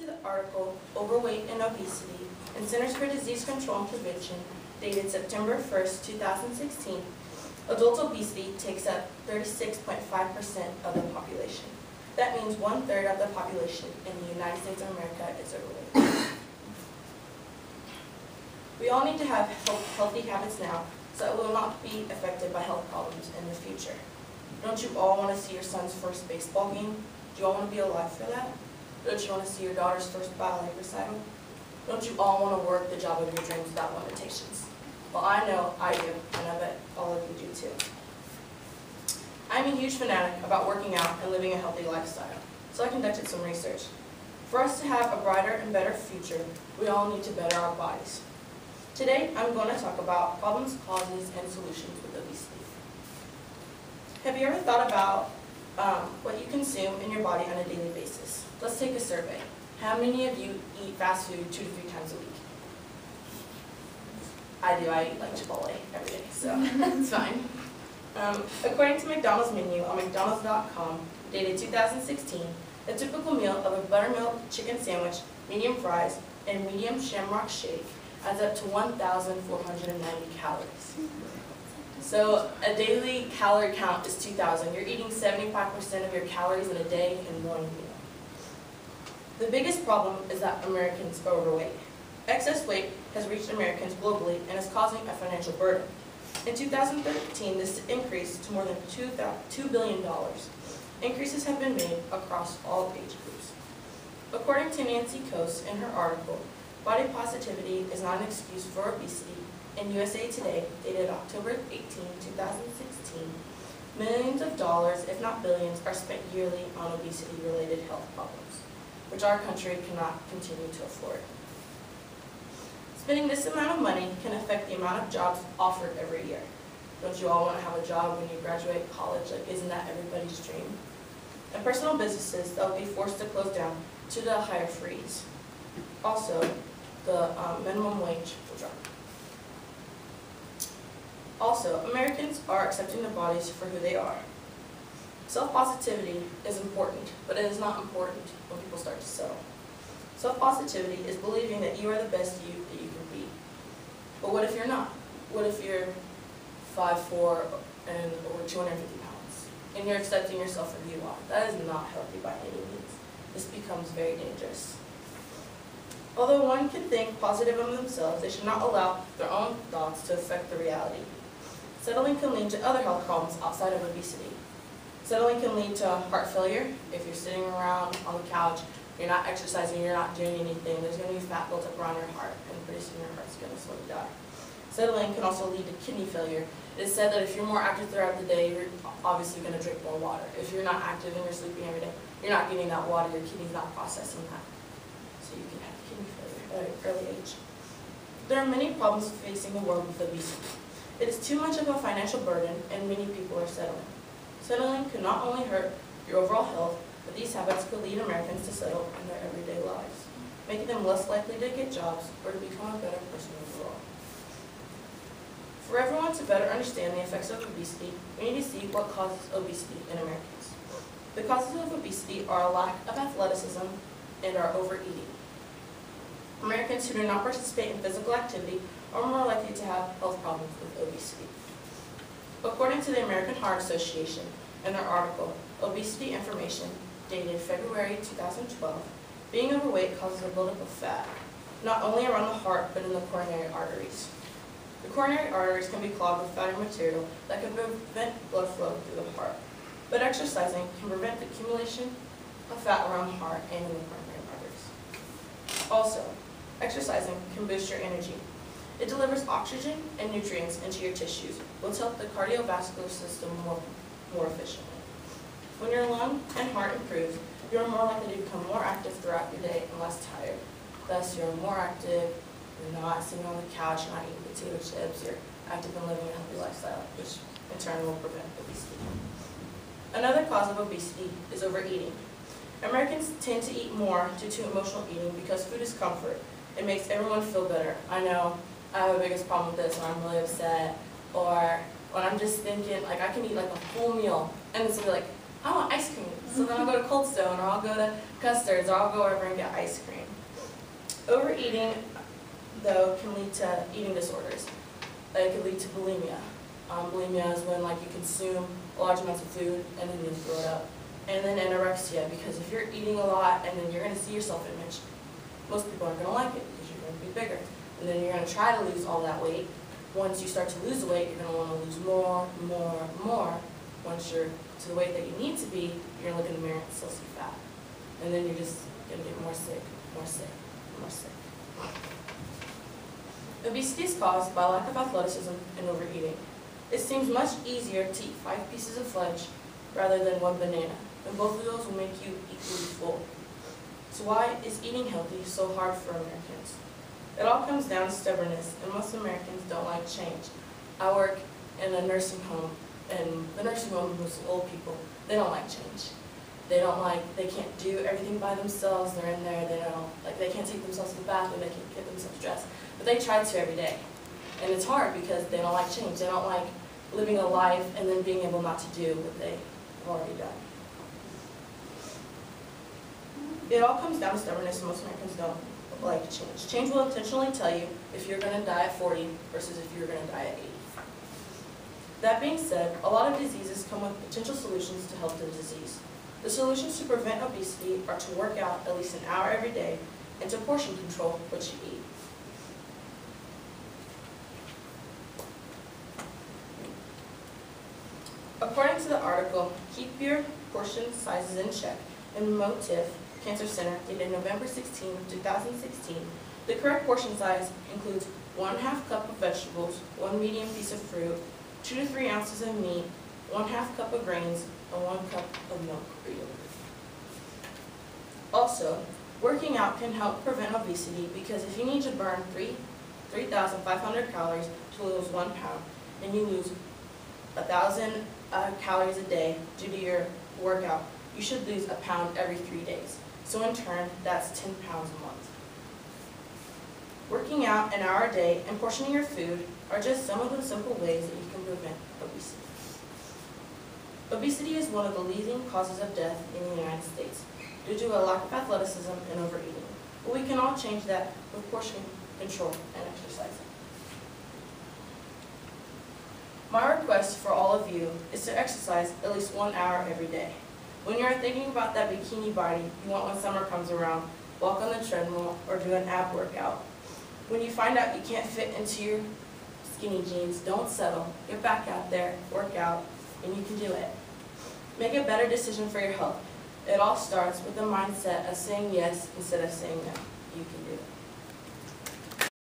To the article, Overweight and Obesity, and Centers for Disease Control and Prevention, dated September 1st, 2016, adult obesity takes up 36.5% of the population. That means 1/3 of the population in the United States of America is overweight. We all need to have healthy habits now so that we will not be affected by health problems in the future. Don't you all want to see your son's first baseball game? Do you all want to be alive for that? Don't you want to see your daughter's first ballet recital? Don't you all want to work the job of your dreams without limitations? Well, I know I do, and I bet all of you do too. I'm a huge fanatic about working out and living a healthy lifestyle, so I conducted some research. For us to have a brighter and better future, we all need to better our bodies. Today, I'm going to talk about problems, causes, and solutions with obesity. Have you ever thought about what you consume in your body on a daily basis? Let's take a survey. How many of you eat fast food 2 to 3 times a week? I do. I eat like Chipotle every day, so it's fine. According to McDonald's menu on McDonald's.com, dated 2016, a typical meal of a buttermilk chicken sandwich, medium fries, and medium shamrock shake adds up to 1,490 calories. So a daily calorie count is 2,000. You're eating 75% of your calories in a day in one meal. The biggest problem is that Americans are overweight. Excess weight has reached Americans globally and is causing a financial burden. In 2013, this increased to more than $2 billion. Increases have been made across all age groups. According to Nancy Coase in her article, Body Positivity is Not an Excuse for Obesity, in USA Today, dated October 18, 2016, millions of dollars, if not billions, are spent yearly on obesity-related health problems, which our country cannot continue to afford. Spending this amount of money can affect the amount of jobs offered every year. Don't you all want to have a job when you graduate college? Like, isn't that everybody's dream? And personal businesses that will be forced to close down due to a higher freeze. Also, the minimum wage will drop. Also, Americans are accepting their bodies for who they are. Self-positivity is important, but it is not important when people start to settle. Self-positivity is believing that you are the best you that you can be. But what if you're not? What if you're 5'4" and over 250 pounds, and you're accepting yourself for who you are? That is not healthy by any means. This becomes very dangerous. Although one can think positive of themselves, they should not allow their own thoughts to affect the reality. Settling can lead to other health problems outside of obesity. Settling can lead to heart failure. If you're sitting around on the couch, you're not exercising, you're not doing anything, there's going to be fat built up around your heart, and pretty soon your heart's going to slowly die. Settling can also lead to kidney failure. It is said that if you're more active throughout the day, you're obviously going to drink more water. If you're not active and you're sleeping every day, you're not getting that water, your kidney's not processing that. So you can have kidney failure at an early age. There are many problems facing the world with obesity. It is too much of a financial burden, and many people are settling. Settling could not only hurt your overall health, but these habits could lead Americans to settle in their everyday lives, making them less likely to get jobs or to become a better person overall. For everyone to better understand the effects of obesity, we need to see what causes obesity in Americans. The causes of obesity are a lack of athleticism and are overeating. Americans who do not participate in physical activity are more likely to have health problems with obesity. According to the American Heart Association, in their article, Obesity Information, dated February 2012, being overweight causes a buildup of fat, not only around the heart, but in the coronary arteries. The coronary arteries can be clogged with fatty material that can prevent blood flow through the heart, but exercising can prevent the accumulation of fat around the heart and in the coronary arteries. Also, exercising can boost your energy. It delivers oxygen and nutrients into your tissues, which help the cardiovascular system more efficiently. When your lung and heart improve, you are more likely to become more active throughout your day and less tired. Thus, you're more active, you're not sitting on the couch, not eating potato chips, you're active and living a healthy lifestyle, which in turn will prevent obesity. Another cause of obesity is overeating. Americans tend to eat more due to emotional eating because food is comfort. It makes everyone feel better. I know I have the biggest problem with this when I'm really upset, or when I'm just thinking, like, I can eat like a full meal and it's like I want ice cream. So then I'll go to Cold Stone, or I'll go to Custards, or I'll go over and get ice cream. Overeating, though, can lead to eating disorders. It can lead to bulimia. Bulimia is when you consume large amounts of food and then you throw it up. And then anorexia, because if you're eating a lot and then you're going to see your self-image, most people aren't going to like it because you're going to be bigger. And then you're going to try to lose all that weight. Once you start to lose the weight, you're going to want to lose more. Once you're to the weight that you need to be, you're going to look in the mirror and still see fat. And then you're just going to get more sick. Obesity is caused by lack of athleticism and overeating. It seems much easier to eat 5 pieces of fudge rather than 1 banana, and both of those will make you equally full. So why is eating healthy so hard for Americans? It all comes down to stubbornness, and most Americans don't like change. I work in a nursing home, and the nursing home is old people. They don't like change. They can't do everything by themselves. They're in there, they can't take themselves to the bathroom, they can't get themselves dressed. But they try to every day. And it's hard because they don't like change. They don't like living a life and then being able not to do what they've already done. It all comes down to stubbornness, and most Americans don't like change. Change will intentionally tell you if you're going to die at 40 versus if you're going to die at 80. That being said, a lot of diseases come with potential solutions to help the disease. The solutions to prevent obesity are to work out at least an hour every day and to portion control what you eat. According to the article, Keep Your Portion Sizes in Check in Motiv Cancer Center, dated November 16, 2016, the correct portion size includes 1/2 cup of vegetables, 1 medium piece of fruit, 2 to 3 ounces of meat, 1/2 cup of grains, and 1 cup of milk or yogurt. Also, working out can help prevent obesity because if you need to burn 3,500 calories to lose 1 pound, and you lose 1,000 calories a day due to your workout, you should lose 1 pound every 3 days. So in turn, that's 10 pounds a month. Working out an hour a day and portioning your food are just some of the simple ways that you can prevent obesity. Obesity is one of the leading causes of death in the United States due to a lack of athleticism and overeating. But we can all change that with portion control and exercising. My request for all of you is to exercise at least 1 hour every day. When you're thinking about that bikini body you want when summer comes around, walk on the treadmill or do an ab workout. When you find out you can't fit into your skinny jeans, don't settle. Get back out there, work out, and you can do it. Make a better decision for your health. It all starts with the mindset of saying yes instead of saying no. You can do it.